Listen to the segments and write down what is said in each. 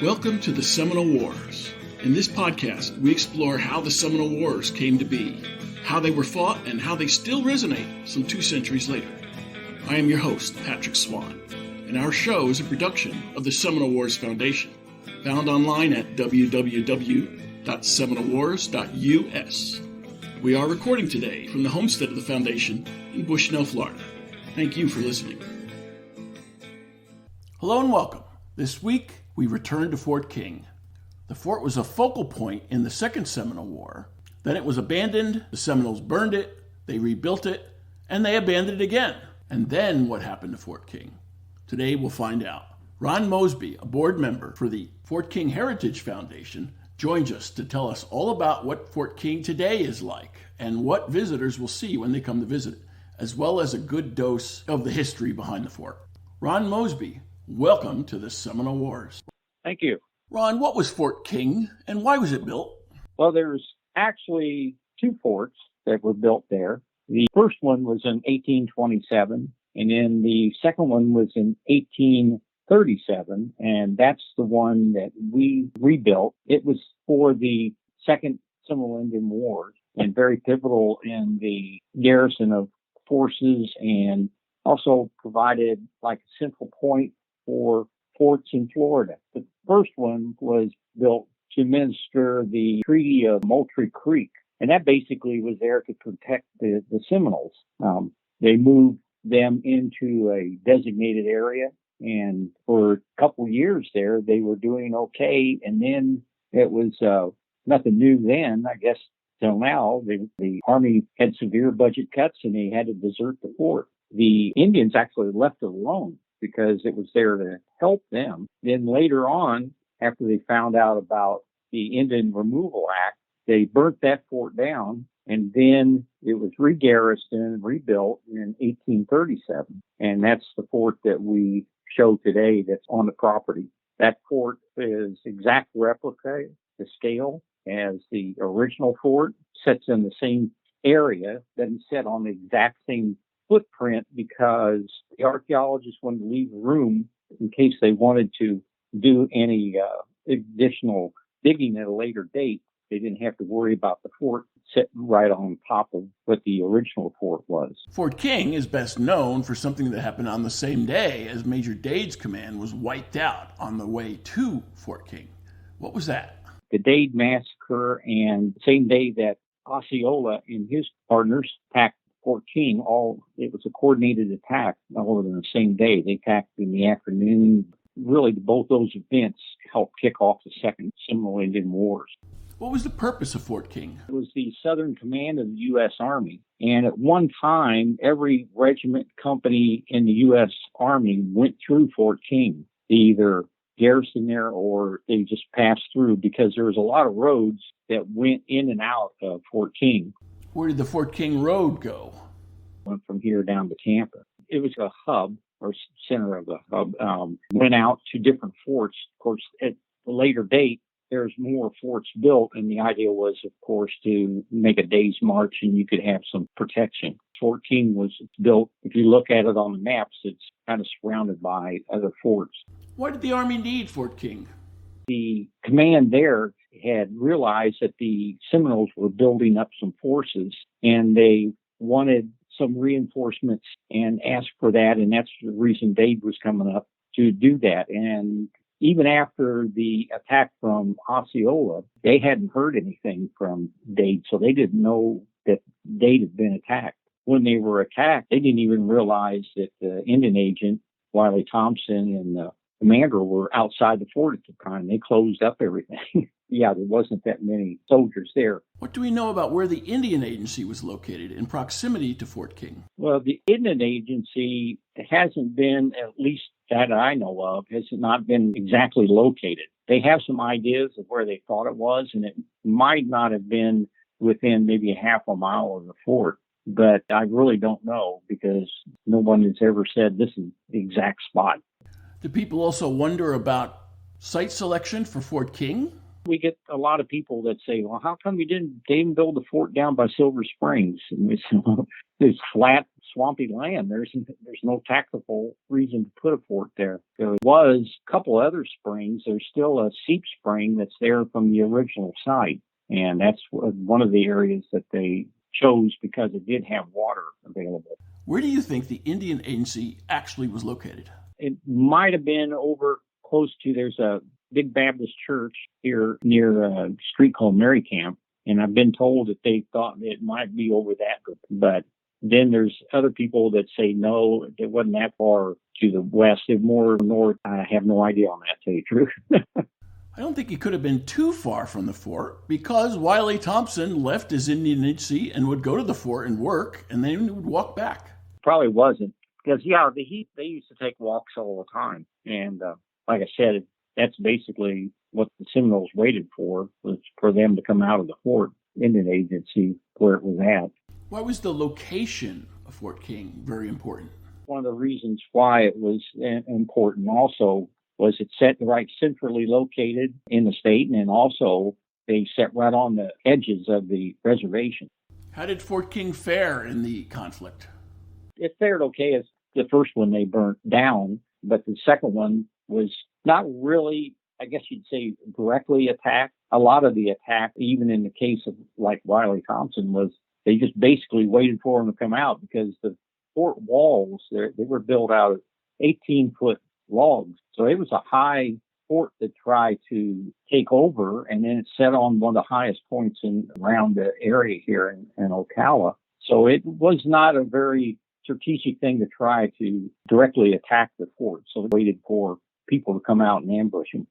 Welcome to the Seminole Wars. In this podcast, we explore how the Seminole Wars came to be, how they were fought, and how they still resonate some 2 centuries later. I am your host, Patrick Swan, and our show is a production of the Seminole Wars Foundation, found online at www.seminolewars.us. We are recording today from the homestead of the Foundation in Bushnell, Florida. Thank you for listening. Hello and welcome. This week, we return to Fort King. The fort was a focal point in the Second Seminole War. Then it was abandoned, the Seminoles burned it, they rebuilt it, and they abandoned it again. And then what happened to Fort King? Today we'll find out. Ron Mosby, a board member for the Fort King Heritage Foundation, joins us to tell us all about what Fort King today is like and what visitors will see when they come to visit it, as well as a good dose of the history behind the fort. Ron Mosby, welcome to the Seminole Wars. Thank you. Ron, what was Fort King and why was it built? Well, there's actually 2 forts that were built there. The first one was in 1827, and then the second one was in 1837, and that's the one that we rebuilt. It was for the Second Seminole Indian War and very pivotal in the garrison of forces, and also provided like a central point for forts in Florida. The first one was built to administer the Treaty of Moultrie Creek, and that basically was there to protect the Seminoles. They moved them into a designated area, and for a couple of years there, they were doing okay, and then it was nothing new then, I guess, till now. The Army had severe budget cuts, and they had to desert the fort. The Indians actually left it alone because it was there to help them. Then later on, after they found out about the Indian Removal Act, they burnt that fort down, and then it was re-garrisoned and rebuilt in 1837. And that's the fort that we show today that's on the property. That fort is exact replica, the scale, as the original fort, sits in the same area, doesn't sit on the exact same footprint because the archaeologists wanted to leave room in case they wanted to do any additional digging at a later date. They didn't have to worry about the fort sitting right on top of what the original fort was. Fort King is best known for something that happened on the same day as Major Dade's command was wiped out on the way to Fort King. What was that? The Dade Massacre, and same day that Osceola and his partners attacked Fort King, it was a coordinated attack all in the same day. They attacked in the afternoon. Really, both those events helped kick off the Second Seminole Indian Wars. What was the purpose of Fort King? It was the Southern Command of the U.S. Army. And at one time, every regiment company in the U.S. Army went through Fort King. They either garrisoned there or they just passed through because there was a lot of roads that went in and out of Fort King. Where did the Fort King Road go? Went from here down to Tampa. It was a hub or center of the hub. Went out to different forts. Of course, at a later date, there's more forts built, and the idea was, of course, to make a day's march and you could have some protection. Fort King was built, if you look at it on the maps, it's kind of surrounded by other forts. Why did the Army need Fort King? The command there had realized that the Seminoles were building up some forces, and they wanted some reinforcements and asked for that, and that's the reason Dade was coming up to do that. And even after the attack from Osceola, they hadn't heard anything from Dade, so they didn't know that Dade had been attacked. When they were attacked, they didn't even realize that the Indian agent, Wiley Thompson, and the commander were outside the fort at the time. They closed up everything. Yeah, there wasn't that many soldiers there. What do we know about where the Indian Agency was located in proximity to Fort King? Well, the Indian Agency hasn't been, at least that I know of, has not been exactly located. They have some ideas of where they thought it was, and it might not have been within maybe a half a mile of the fort. But I really don't know because no one has ever said this is the exact spot. Do people also wonder about site selection for Fort King? We get a lot of people that say, well, how come they didn't build the fort down by Silver Springs? And we say, well, there's flat swampy land. There's no tactical reason to put a fort there. There was a couple other springs. There's still a seep spring that's there from the original site. And that's one of the areas that they chose because it did have water available. Where do you think the Indian Agency actually was located? It might have been over close to, there's a big Baptist church here near a street called Mary Camp. And I've been told that they thought it might be over that. But then there's other people that say, no, it wasn't that far to the west. It more north. I have no idea on that, to tell you the truth. I don't think he could have been too far from the fort because Wiley Thompson left his Indian agency and would go to the fort and work, and then he would walk back. Probably wasn't. Because, they used to take walks all the time. And like I said, that's basically what the Seminoles waited for, was for them to come out of the fort Indian agency where it was at. Why was the location of Fort King very important? One of the reasons why it was important also was it set right centrally located in the state, and then also they set right on the edges of the reservation. How did Fort King fare in the conflict? It fared okay. As the first one they burnt down, but the second one was not really, I guess you'd say, directly attacked. A lot of the attack, even in the case of like Wiley Thompson, was they just basically waited for him to come out because the fort walls, they were built out of 18-foot logs. So it was a high fort to try to take over, and then it's set on one of the highest points around the area here in Ocala. So it was not a very strategic thing to try to directly attack the fort. So they waited for people to come out and ambush him.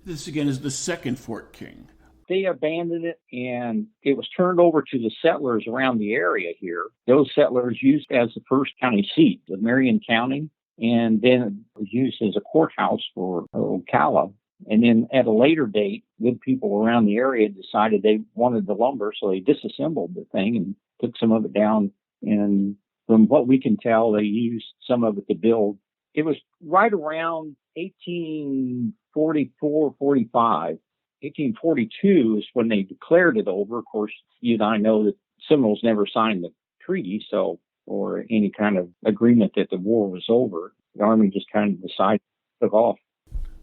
This again is the second Fort King. They abandoned it, and it was turned over to the settlers around the area here. Those settlers used it as the first county seat of Marion County, and then it was used as a courthouse for Ocala. And then at a later date, good people around the area decided they wanted the lumber, so they disassembled the thing and took some of it down. And from what we can tell, they used some of it to build. It was right around 1844, 45. 1842 is when they declared it over. Of course, you and I know that Seminoles never signed the treaty, or any kind of agreement that the war was over. The Army just kind of decided to took off.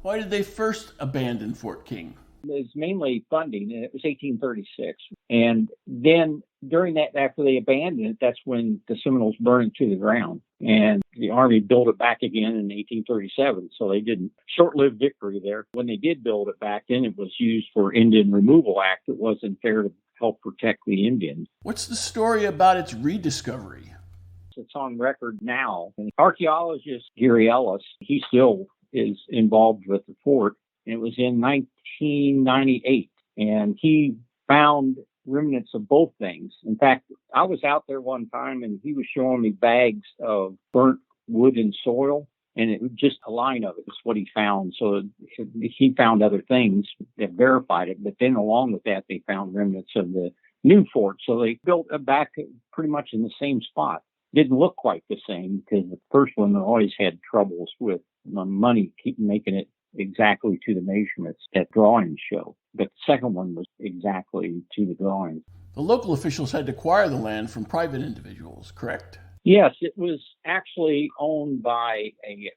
Why did they first abandon Fort King? It was mainly funding, and it was 1836. And then during that, after they abandoned it, that's when the Seminoles burned it to the ground. And the Army built it back again in 1837. So they did short-lived victory there. When they did build it back, then it was used for Indian Removal Act. It wasn't there to help protect the Indians. What's the story about its rediscovery? It's on record now. And archaeologist Gary Ellis, he still is involved with the fort. And it was in 1998. And he found remnants of both things. In fact, I was out there one time and he was showing me bags of burnt wood and soil. And it was just a line of it is what he found. So he found other things that verified it. But then along with that, they found remnants of the new fort. So they built it back pretty much in the same spot. Didn't look quite the same because the first one always had troubles with money, keep making it exactly to the measurements that drawings show. But the second one was exactly to the drawings. The local officials had to acquire the land from private individuals, correct? Yes, it was actually owned by a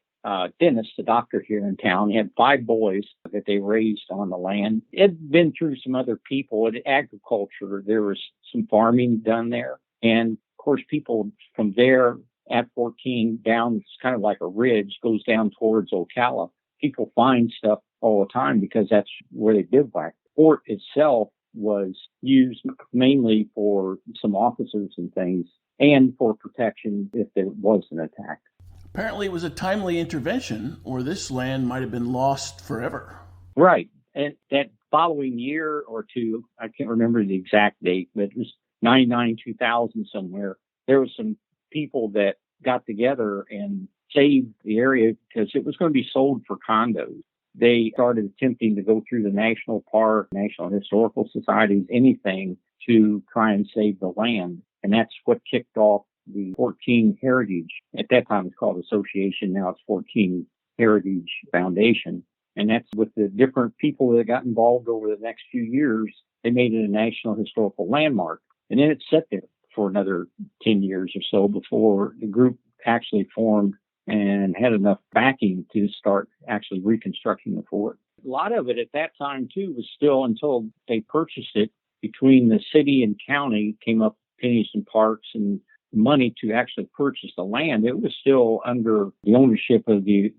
dentist, a doctor here in town. He had 5 boys that they raised on the land. It had been through some other people. In agriculture, there was some farming done there. And of course, people from there at 14 down, it's kind of like a ridge, goes down towards Ocala. People find stuff all the time because that's where they bivouac. The fort itself was used mainly for some officers and things and for protection if there was an attack. Apparently it was a timely intervention or this land might have been lost forever. Right. And that following year or two, I can't remember the exact date, but it was 99, 2000 somewhere. There was some people that got together and saved the area because it was going to be sold for condos. They started attempting to go through the national park, national historical societies, anything to try and save the land. And that's what kicked off the Fort King Heritage. At that time, it's called Association. Now it's Fort King Heritage Foundation. And that's with the different people that got involved over the next few years. They made it a national historical landmark. And then it sat there for another 10 years or so before the group actually formed and had enough backing to start actually reconstructing the fort. A lot of it at that time, too, was still until they purchased it between the city and county, came up pennies and parks and money to actually purchase the land. It was still under the ownership of the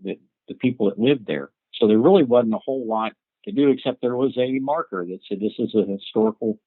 people that lived there. So there really wasn't a whole lot to do, except there was a marker that said this is a historical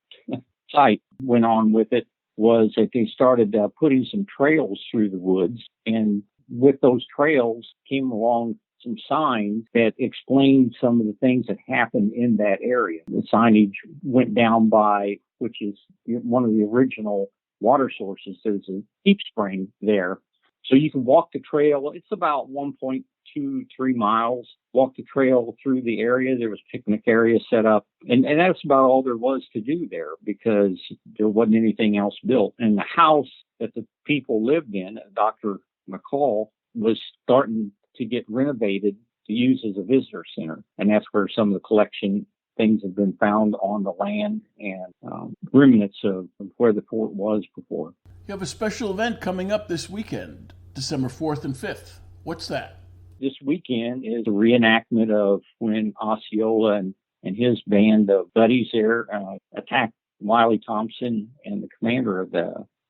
site. Went on with it was that they started putting some trails through the woods, and with those trails came along some signs that explained some of the things that happened in that area. The signage went down by, which is one of the original water sources. There's a deep spring there. So you can walk the trail. It's about 1.23 miles. Walk the trail through the area. There was picnic area set up. And that's about all there was to do there because there wasn't anything else built. And the house that the people lived in, Dr. McCall, was starting to get renovated to use as a visitor center. And that's where some of the collection things have been found on the land and remnants of where the fort was before. You have a special event coming up this weekend, December 4th and 5th. What's that? This weekend is a reenactment of when Osceola and his band of buddies there attacked Wiley Thompson, and the commander of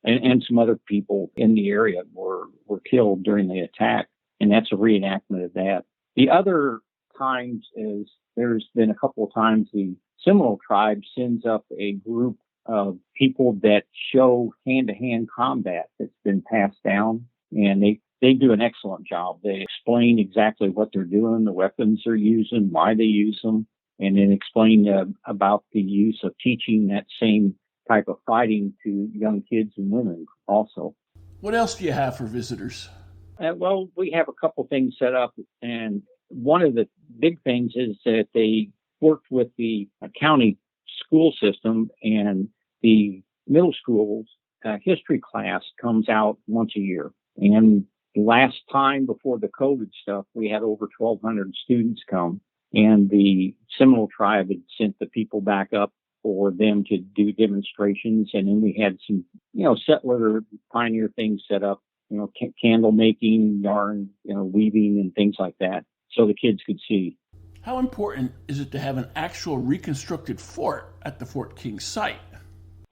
and some other people in the area were killed during the attack. And that's a reenactment of that. The other times is there's been a couple of times the Seminole Tribe sends up a group of people that show hand-to-hand combat that's been passed down, and they do an excellent job. They explain exactly what they're doing, the weapons they're using, why they use them, and then explain about the use of teaching that same type of fighting to young kids and women also. What else do you have for visitors? Well, we have a couple things set up, and one of the big things is that they worked with the county school system, and the middle school's history class comes out once a year. And last time before the COVID stuff, we had over 1,200 students come, and the Seminole Tribe had sent the people back up for them to do demonstrations. And then we had some, settler pioneer things set up, candle making, yarn, weaving and things like that, so the kids could see. How important is it to have an actual reconstructed fort at the Fort King site?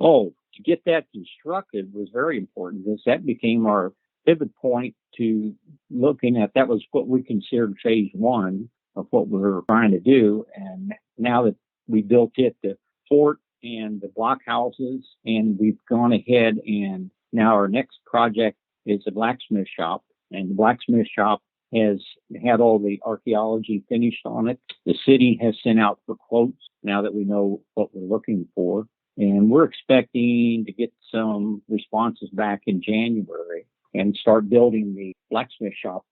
Oh, to get that constructed was very important, because that became our pivot point to looking at, that was what we considered phase one of what we were trying to do. And now that we built it, the fort and the blockhouses, and we've gone ahead, and now our next project is the Blacksmith Shop. And the Blacksmith Shop has had all the archaeology finished on it. The city has sent out for quotes now that we know what we're looking for. And we're expecting to get some responses back in January and start building the Blacksmith Shop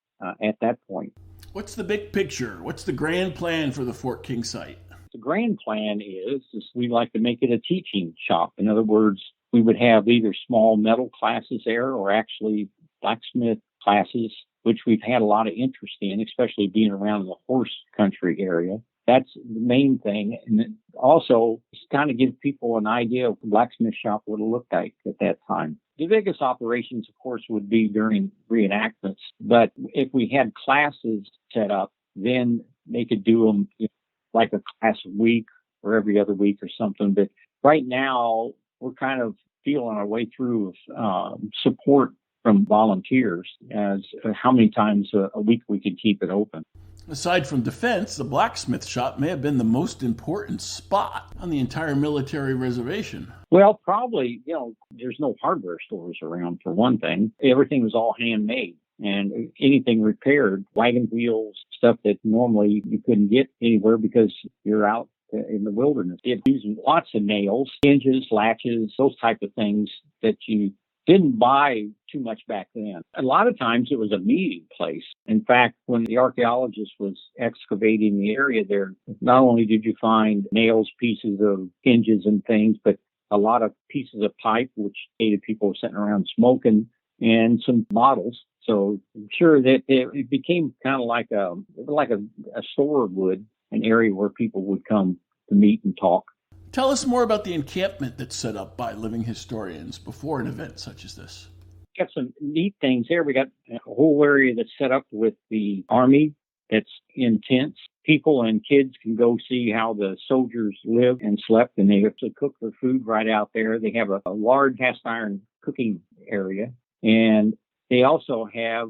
at that point. What's the big picture? What's the grand plan for the Fort King site? The grand plan is we'd like to make it a teaching shop. In other words, we would have either small metal classes there or actually blacksmith classes, which we've had a lot of interest in, especially being around the horse country area. That's the main thing. And then also, just kind of give people an idea of what the blacksmith shop would have looked like at that time. The biggest operations, of course, would be during reenactments. But if we had classes set up, then they could do them like a class a week or every other week or something. But right now, we're kind of feeling our way through support from volunteers as how many times a week we could keep it open. Aside from defense, the blacksmith shop may have been the most important spot on the entire military reservation. Well, probably, there's no hardware stores around, for one thing. Everything was all handmade, and anything repaired, wagon wheels, stuff that normally you couldn't get anywhere because you're out in the wilderness. It used lots of nails, hinges, latches, those type of things that you didn't buy too much back then. A lot of times it was a meeting place. In fact, when the archaeologist was excavating the area there, not only did you find nails, pieces of hinges and things, but a lot of pieces of pipe, which stated people were sitting around smoking, and some bottles. So I'm sure that it became kind of like a store would, an area where people would come to meet and talk. Tell us more about the encampment that's set up by living historians before an event such as this. Got some neat things there. We got a whole area that's set up with the Army that's in tents. People and kids can go see how the soldiers lived and slept, and they actually cook their food right out there. They have a large cast iron cooking area, and they also have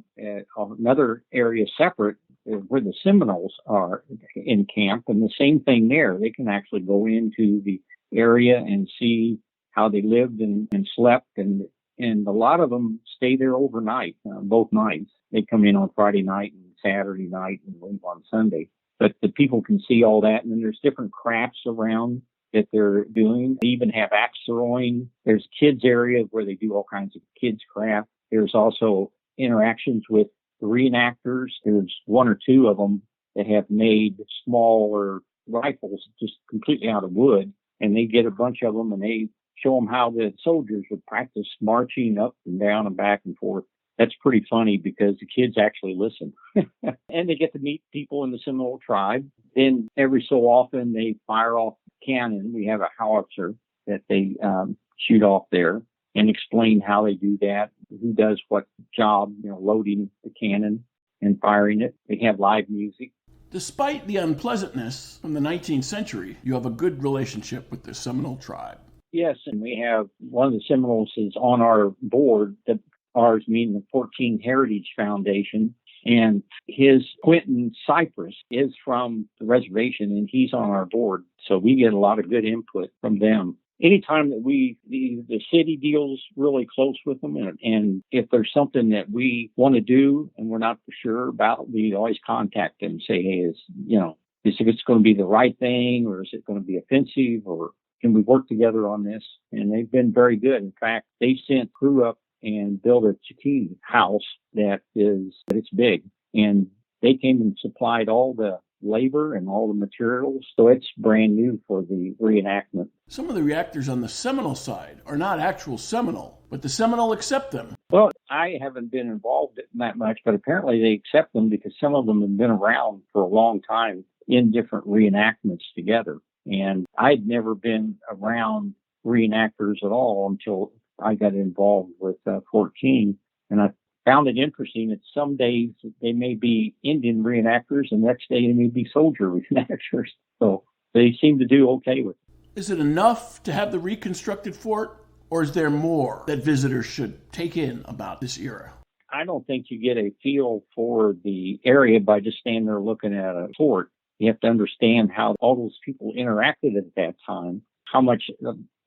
another area separate where the Seminoles are in camp, and the same thing there. They can actually go into the area and see how they lived and slept, and a lot of them stay there overnight, both nights. They come in on Friday night and Saturday night and leave on Sunday. But the people can see all that, and then there's different crafts around that they're doing. They even have axe throwing. There's kids area where they do all kinds of kids craft. There's also interactions with the reenactors. There's one or two of them that have made smaller rifles just completely out of wood, and they get a bunch of them and they show them how the soldiers would practice marching up and down and back and forth. That's pretty funny because the kids actually listen. And they get to meet people in the Seminole Tribe. Then every so often they fire off cannon. We have a howitzer that they shoot off there and explain how they do that, who does what job, loading the cannon and firing it. They have live music. Despite the unpleasantness from the 19th century, you have a good relationship with the Seminole Tribe. Yes, and we have one of the Seminoles is on our board, ours meaning the 14 Heritage Foundation, and his Quentin Cypress is from the reservation, and he's on our board. So we get a lot of good input from them. Anytime that the city deals really close with them, and if there's something that we want to do and we're not for sure about, we always contact them and say, hey, if it's going to be the right thing, or is it going to be offensive, or can we work together on this? And they've been very good. In fact, they sent crew up and built a chickene house it's big. And they came and supplied all the labor and all the materials. So it's brand new for the reenactment. Some of the reactors on the Seminole side are not actual Seminole, but the Seminole accept them. Well, I haven't been involved in that much, but apparently they accept them because some of them have been around for a long time in different reenactments together. And I'd never been around reenactors at all until I got involved with Fort King. And I found it interesting that some days they may be Indian reenactors and the next day they may be soldier reenactors. So they seem to do okay with it. Is it enough to have the reconstructed fort, or is there more that visitors should take in about this era? I don't think you get a feel for the area by just standing there looking at a fort. You have to understand how all those people interacted at that time, how much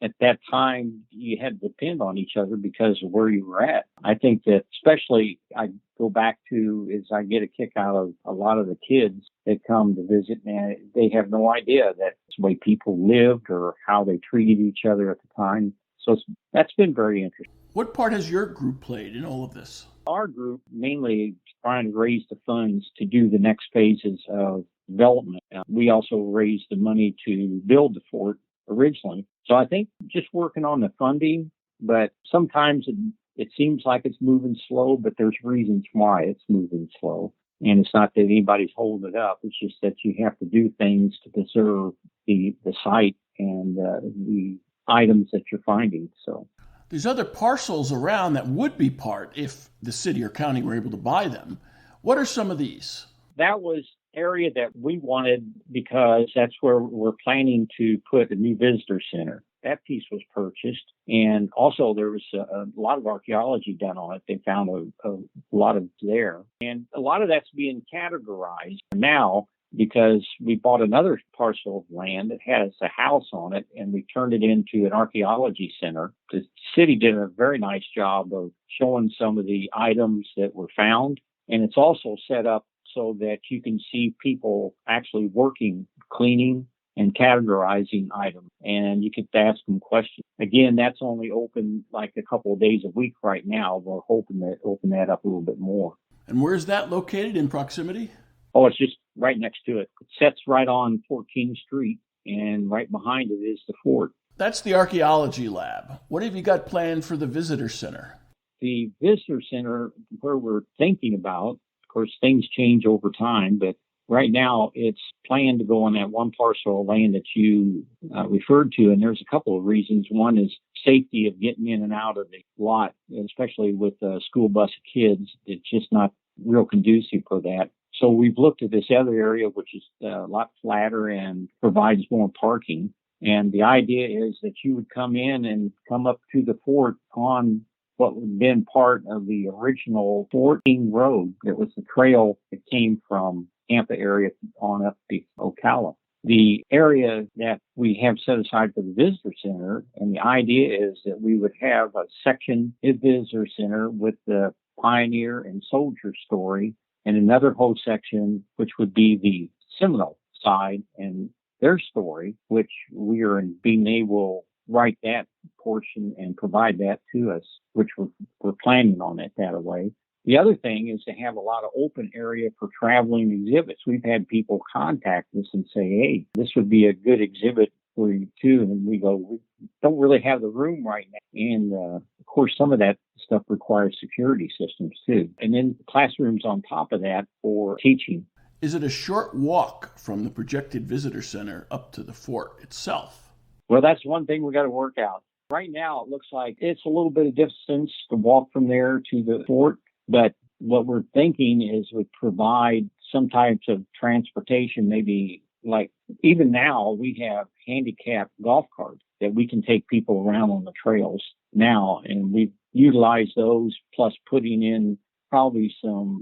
at that time you had to depend on each other because of where you were at. I think that especially I go back to is I get a kick out of a lot of the kids that come to visit, and they have no idea that's the way people lived or how they treated each other at the time. So that's been very interesting. What part has your group played in all of this? Our group mainly trying to raise the funds to do the next phases of development. We also raised the money to build the fort originally. So I think just working on the funding, but sometimes it seems like it's moving slow, but there's reasons why it's moving slow. And it's not that anybody's holding it up. It's just that you have to do things to preserve the site and the items that you're finding. So there's other parcels around that would be part if the city or county were able to buy them. What are some of these? That was area that we wanted because that's where we're planning to put a new visitor center. That piece was purchased. And also there was a lot of archaeology done on it. They found a lot of there. And a lot of that's being categorized now because we bought another parcel of land that has a house on it, and we turned it into an archaeology center. The city did a very nice job of showing some of the items that were found. And it's also set up so that you can see people actually working, cleaning, and categorizing items. And you can ask them questions. Again, that's only open like a couple of days a week right now. We're hoping to open that up a little bit more. And where's that located in proximity? Oh, it's just right next to it. It sets right on 14th Street, and right behind it is the fort. That's the archaeology lab. What have you got planned for the visitor center? The visitor center, where we're thinking about, of course, things change over time, but Right now, it's planned to go on that one parcel of land that you referred to, and there's a couple of reasons. One is safety of getting in and out of the lot, especially with a school bus of kids. It's just not real conducive for that. So we've looked at this other area, which is a lot flatter and provides more parking. And the idea is that you would come in and come up to the fort on what would have been part of the original 14 road. It was the trail that came from Tampa area on up to Ocala. The area that we have set aside for the visitor center, and the idea is that we would have a section of visitor center with the pioneer and soldier story, and another whole section which would be the Seminole side and their story, which we are being able to write that portion and provide that to us, which we're planning on it that way. The other thing is to have a lot of open area for traveling exhibits. We've had people contact us and say, hey, this would be a good exhibit for you too. And we go, we don't really have the room right now. And of course, some of that stuff requires security systems too. And then classrooms on top of that for teaching. Is it a short walk from the projected visitor center up to the fort itself? Well, that's one thing we got to work out. Right now, it looks like it's a little bit of distance to walk from there to the fort. But what we're thinking is would provide some types of transportation, maybe like even now we have handicapped golf carts that we can take people around on the trails now. And we've utilized those plus putting in probably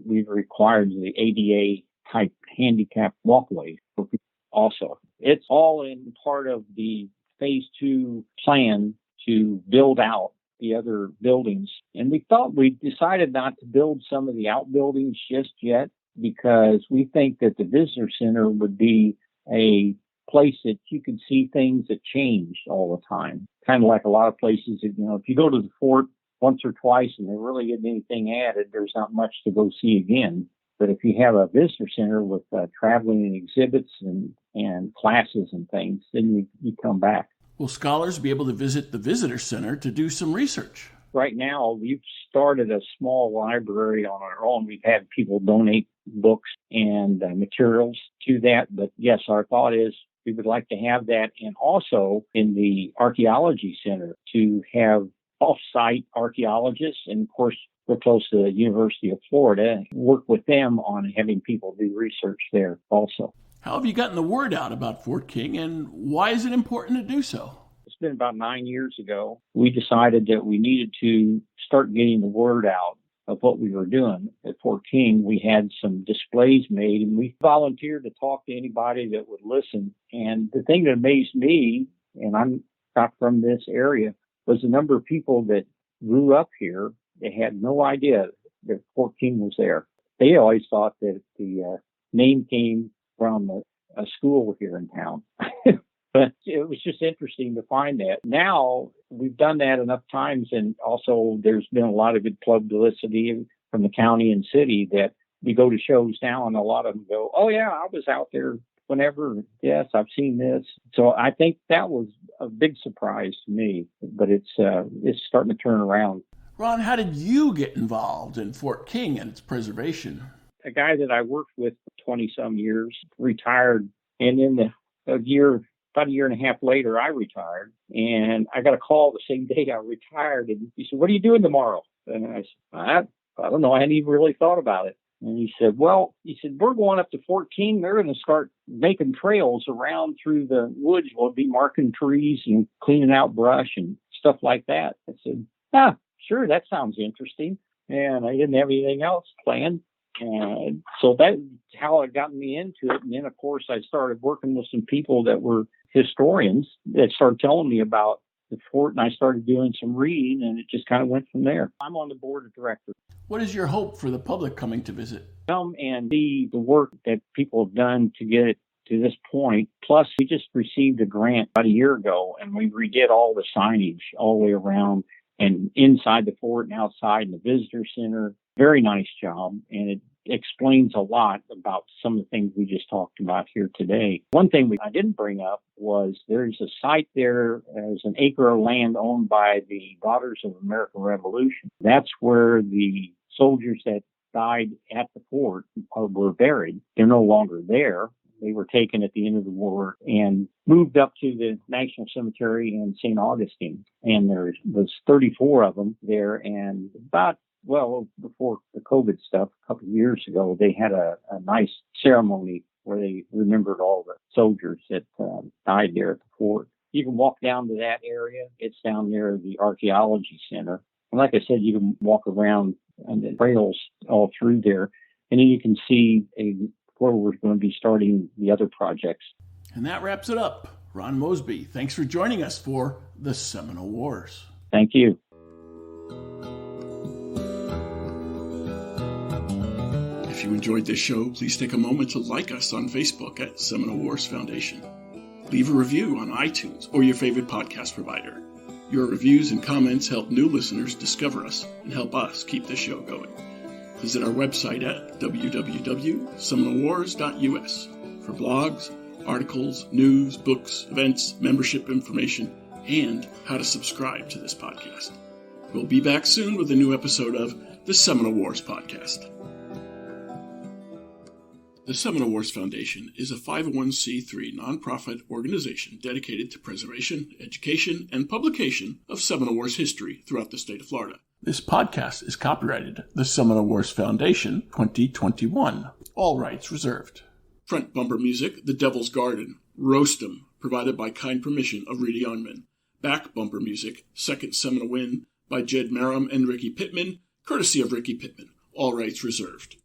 we've required the ADA type handicapped walkways for people also. It's all in part of the phase 2 plan to build out the other buildings. And we decided not to build some of the outbuildings just yet because we think that the visitor center would be a place that you could see things that changed all the time. Kind of like a lot of places, if you go to the fort once or twice and there really isn't anything added, there's not much to go see again. But if you have a visitor center with traveling and exhibits and classes and things, then you come back. Will scholars be able to visit the visitor center to do some research? Right now, we've started a small library on our own. We've had people donate books and materials to that. But yes, our thought is we would like to have that. And also in the archaeology center to have off-site archaeologists. And of course, we're close to the University of Florida, work with them on having people do research there also. How have you gotten the word out about Fort King, and why is it important to do so? It's been about 9 years ago. We decided that we needed to start getting the word out of what we were doing at Fort King. We had some displays made, and we volunteered to talk to anybody that would listen. And the thing that amazed me, and I'm not from this area, was the number of people that grew up here. They had no idea that Fort King was there. They always thought that the name came from a school here in town. But it was just interesting to find that. Now, we've done that enough times, and also there's been a lot of good publicity from the county and city that we go to shows now, and a lot of them go, oh, yeah, I was out there whenever. Yes, I've seen this. So I think that was a big surprise to me, but it's starting to turn around. Ron, how did you get involved in Fort King and its preservation? A guy that I worked with for 20-some years retired, and in about a year and a half later, I retired. And I got a call the same day I retired, and he said, what are you doing tomorrow? And I said, I don't know. I hadn't even really thought about it. And he said, we're going up to Fort King. They're going to start making trails around through the woods. We'll be marking trees and cleaning out brush and stuff like that. I said, sure, that sounds interesting. And I didn't have anything else planned. And so that's how it got me into it. And then, of course, I started working with some people that were historians that started telling me about the fort, and I started doing some reading, and it just kind of went from there. I'm on the board of directors. What is your hope for the public coming to visit? Come and see the work that people have done to get it to this point. Plus, we just received a grant about a year ago, and we redid all the signage all the way around and inside the fort and outside in the visitor center. Very nice job, and it explains a lot about some of the things we just talked about here today. One thing I didn't bring up was there's a site there as an acre of land owned by the Daughters of American Revolution. That's where the soldiers that died at the fort were buried. They're no longer there. They were taken at the end of the war and moved up to the National Cemetery in St. Augustine. And there was 34 of them there. And before the COVID stuff, a couple of years ago, they had a nice ceremony where they remembered all the soldiers that died there at the fort. You can walk down to that area. It's down near the Archaeology Center. And like I said, you can walk around on the trails all through there. And then you can see where we're going to be starting the other projects. And that wraps it up. Ron Mosby, thanks for joining us for the Seminole Wars. Thank you. If you enjoyed this show, please take a moment to like us on Facebook at Seminole Wars Foundation. Leave a review on iTunes or your favorite podcast provider. Your reviews and comments help new listeners discover us and help us keep the show going. Visit our website at www.seminolewars.us for blogs, articles, news, books, events, membership information, and how to subscribe to this podcast. We'll be back soon with a new episode of the Seminole Wars Podcast. The Seminole Wars Foundation is a 501c3 nonprofit organization dedicated to preservation, education, and publication of Seminole Wars history throughout the state of Florida. This podcast is copyrighted the Seminole Wars Foundation 2021. All rights reserved. Front bumper music, The Devil's Garden, Roast 'em, provided by kind permission of Reedy Onman. Back bumper music, Second Seminole Win, by Jed Merrim and Ricky Pittman, courtesy of Ricky Pittman. All rights reserved.